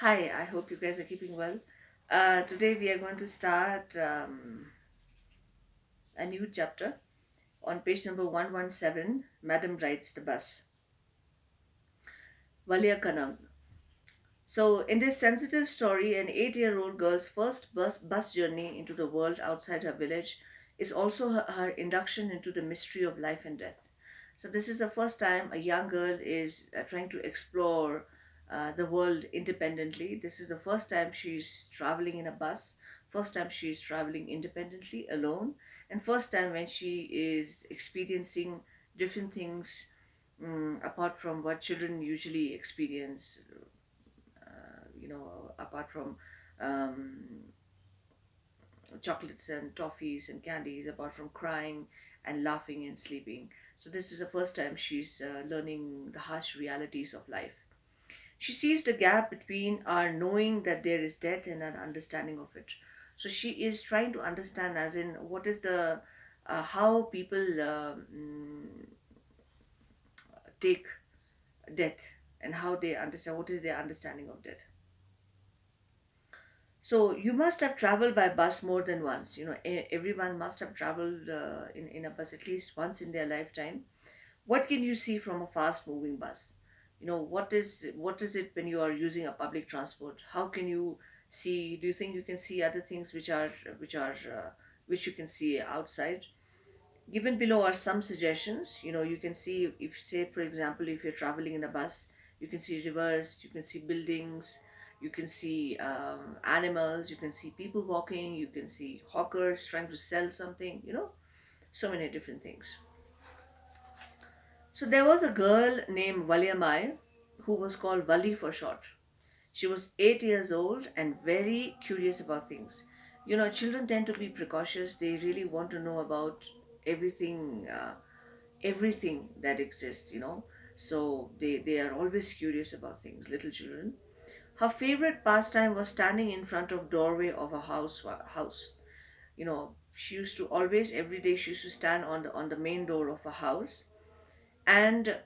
Hi, I hope you guys are keeping well. Today we are going to start a new chapter on page number 117. Madam rides the bus. Valia Kanam. So, in this sensitive story, an 8-year-old girl's first bus journey into the world outside her village is also her induction into the mystery of life and death. So, this is the first time a young girl is trying to explore the world independently. This is the first time she's traveling in a bus, first time she's traveling independently alone, and first time when she is experiencing different things apart from what children usually experience, apart from um, chocolates and toffees and candies, apart from crying and laughing and sleeping. So, this is the first time she's learning the harsh realities of life. She sees the gap between our knowing that there is death and our understanding of it. So, she is trying to understand, as in, what is the how people take death and how they understand what is their understanding of death. So you must have traveled by bus more than once. Everyone must have traveled in a bus at least once in their lifetime. What can you see from a fast moving bus? What is it when you are using a public transport? How can you see? Do you think you can see other things which you can see outside? Given below are some suggestions. You can see, if say for example, if you're traveling in a bus, you can see rivers, you can see buildings, you can see animals, you can see people walking, you can see hawkers trying to sell something, so many different things. So there was a girl named Valiamai, who was called Vali for short. She was 8 years old and very curious about things. Children tend to be precautious. They really want to know about everything, everything that exists. So they are always curious about things, little children. Her favorite pastime was standing in front of doorway of a house. She used to always, every day, she used to stand on the main door of a house and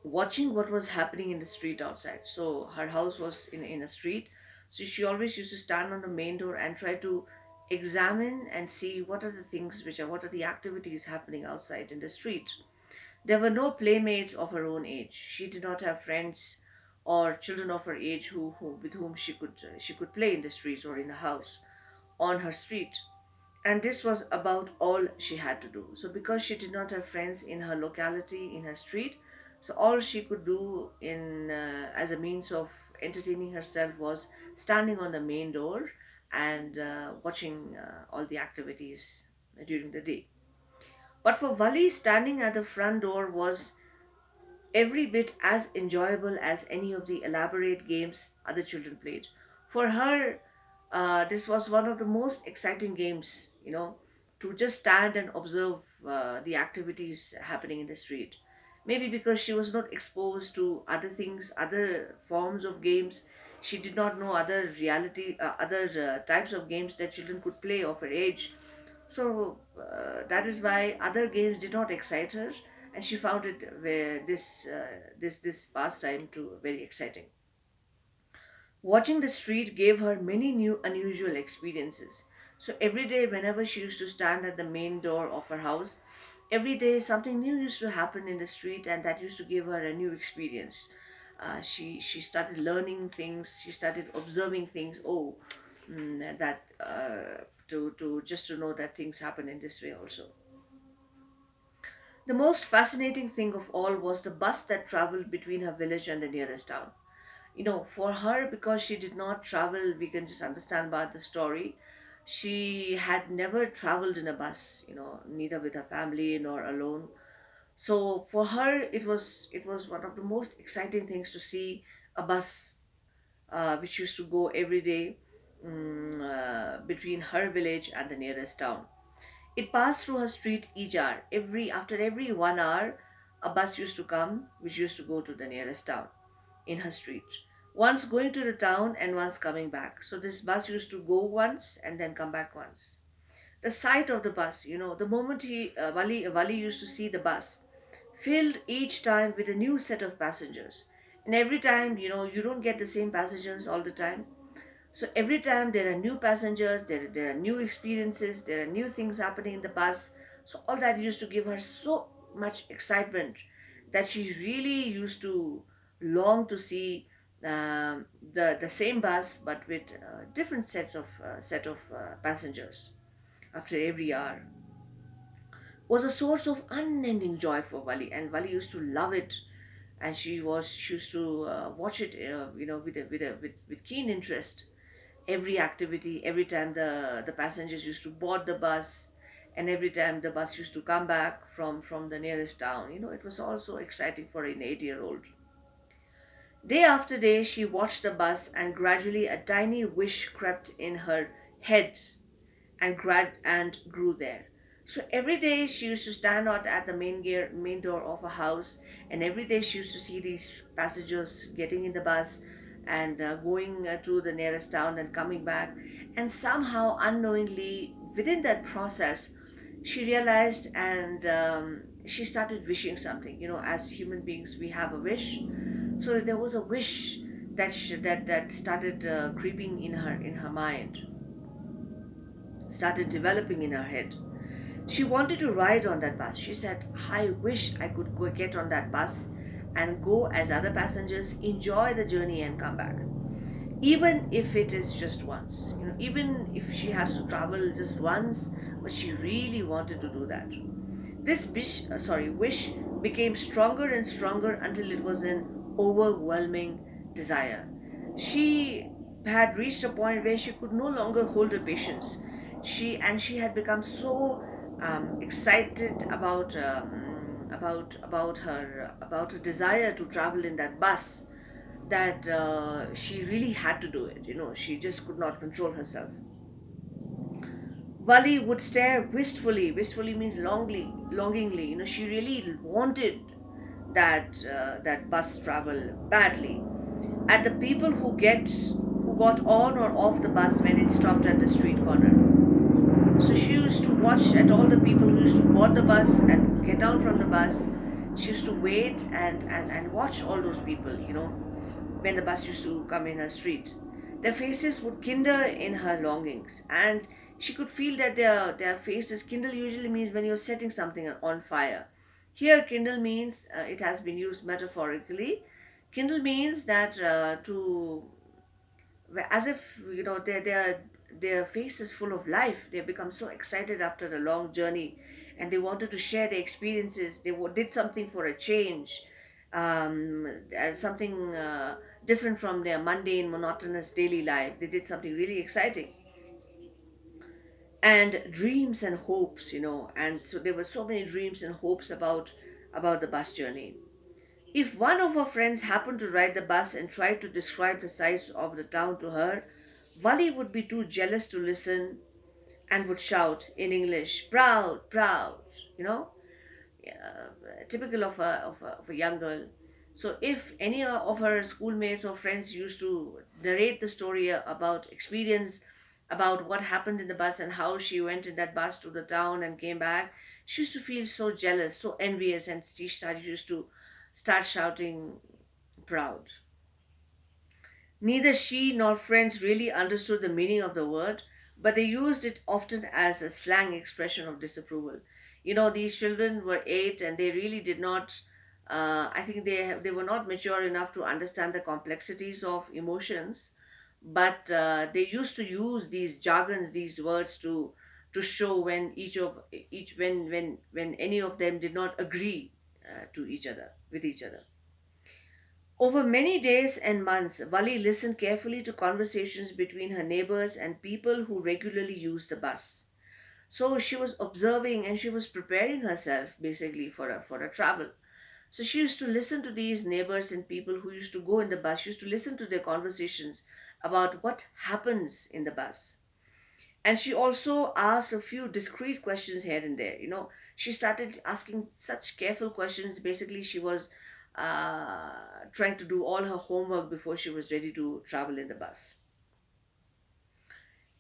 watching what was happening in the street outside. So her house was in a street. So she always used to stand on the main door and try to examine and see what are the things what are the activities happening outside in the street. There were no playmates of her own age. She did not have friends or children of her age who with whom she could play in the streets or in a house on her street. And this was about all she had to do. So because she did not have friends in her locality, in her street, so all she could do in as a means of entertaining herself was standing on the main door and watching all the activities during the day. But for Vali, standing at the front door was every bit as enjoyable as any of the elaborate games other children played. For her, this was one of the most exciting games, to just stand and observe the activities happening in the street. Maybe because she was not exposed to other things, other forms of games. She did not know other types of games that children could play of her age. So that is why other games did not excite her, and she found it this pastime too very exciting. Watching the street gave her many new unusual experiences. So every day, whenever she used to stand at the main door of her house, every day something new used to happen in the street, and that used to give her a new experience. She started learning things. She started observing things. Oh, that to just to know that things happen in this way also. The most fascinating thing of all was the bus that traveled between her village and the nearest town. For her, because she did not travel, we can just understand about the story. She had never traveled in a bus, neither with her family nor alone. So for her, it was one of the most exciting things to see a bus which used to go every day between her village and the nearest town. It passed through her street each hour. After every 1 hour, a bus used to come, which used to go to the nearest town in her street. Once going to the town and once coming back. So this bus used to go once and then come back once. The sight of the bus, the moment Wali used to see the bus, filled each time with a new set of passengers. And every time, you don't get the same passengers all the time. So every time there are new passengers, there are new experiences, there are new things happening in the bus. So all that used to give her so much excitement that she really used to long to see the same bus but with different set of passengers after every hour. Was a source of unending joy for Vali, and Vali used to love it, and she used to watch it, with keen interest. Every activity, every time the passengers used to board the bus, and every time the bus used to come back from the nearest town, it was also exciting for an 8-year old. Day after day she watched the bus, and gradually a tiny wish crept in her head and grew there. So every day she used to stand out at the main door of a house, and every day she used to see these passengers getting in the bus and going to the nearest town and coming back. And somehow, unknowingly, within that process, she realized, and she started wishing something. As human beings, we have a wish. So there was a wish that started creeping in her mind, started developing in her head. She wanted to ride on that bus. She said, I wish I could go get on that bus and go as other passengers, enjoy the journey and come back. Even if it is just once, even if she has to travel just once, but she really wanted to do that. This wish became stronger and stronger until it was an overwhelming desire. She had reached a point where she could no longer hold her patience. She had become so excited about her desire to travel in that bus that she really had to do it. She just could not control herself. Vali would stare wistfully. Wistfully means longingly. She really wanted that bus travel badly. At the people who got on or off the bus when it stopped at the street corner. So she used to watch at all the people who used to board the bus and get down from the bus. She used to wait and watch all those people, when the bus used to come in her street. Their faces would kindle in her longings, and she could feel that their faces kindle usually means when you're setting something on fire. Here, kindle means it has been used metaphorically. Kindle means that to as if their face is full of life. They become so excited after a long journey, and they wanted to share their experiences. They did something for a change, something different from their mundane, monotonous daily life. They did something really exciting, and dreams and hopes. And so there were so many dreams and hopes about the bus journey. If one of her friends happened to ride the bus and tried to describe the sights of the town to her, Wally would be too jealous to listen and would shout in English, proud, proud, you know, typical of a young girl. So if any of her schoolmates or friends used to narrate the story about experience, about what happened in the bus and how she went in that bus to the town and came back, she used to feel so jealous, so envious, and used to start shouting proud. Neither she nor friends really understood the meaning of the word, but they used it often as a slang expression of disapproval. These children were 8, and they really did not. I think they were not mature enough to understand the complexities of emotions, but they used to use these jargons, these words to show when each when any of them did not agree to each other with each other. Over many days and months, Vali listened carefully to conversations between her neighbors and people who regularly used the bus. So she was observing and she was preparing herself basically for a travel. So she used to listen to these neighbors and people who used to go in the bus. She used to listen to their conversations about what happens in the bus. And she also asked a few discreet questions here and there. She started asking such careful questions. Basically, she was trying to do all her homework before she was ready to travel in the bus.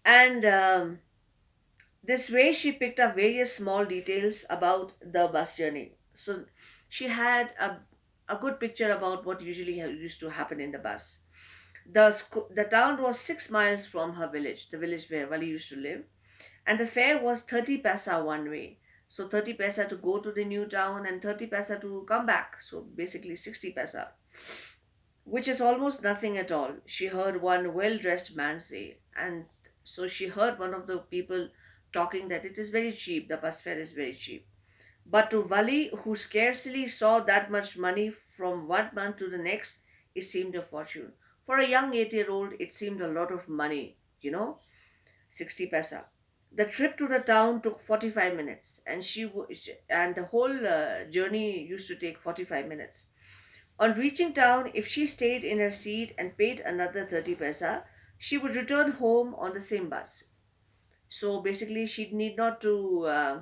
And this way, she picked up various small details about the bus journey. So she had a good picture about what usually used to happen in the bus. The town was 6 miles from her village, the village where Wali used to live, and the fare was 30 paisa one way. So 30 paisa to go to the new town and 30 paisa to come back. So basically 60 paisa, which is almost nothing at all. She heard one well dressed man say, and so she heard one of the people talking that it is very cheap, the bus fare is very cheap. But to Wali, who scarcely saw that much money from one month to the next, it seemed a fortune. For a young 8-year-old, it seemed a lot of money, 60 paisa. The trip to the town took 45 minutes, and and the whole journey used to take 45 minutes. On reaching town, if she stayed in her seat and paid another 30 paisa, she would return home on the same bus. So basically, she need not to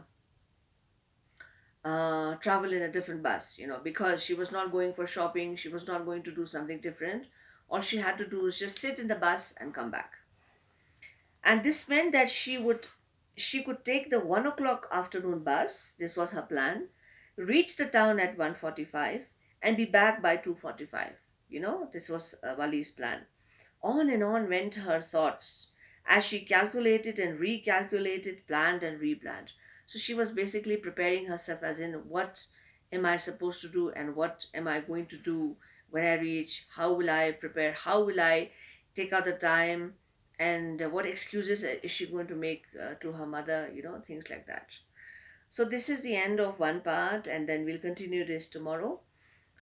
travel in a different bus, because she was not going for shopping, she was not going to do something different. All she had to do was just sit in the bus and come back. And this meant that she could take the 1 o'clock afternoon bus. This was her plan. Reach the town at 1:45 and be back by 2:45. This was Wali's plan. On and on went her thoughts as she calculated and recalculated, planned and replanned. So she was basically preparing herself, as in, what am I supposed to do and what am I going to do when I reach? How will I prepare? How will I take out the time? And what excuses is she going to make to her mother? Things like that. So this is the end of one part, and then we'll continue this tomorrow.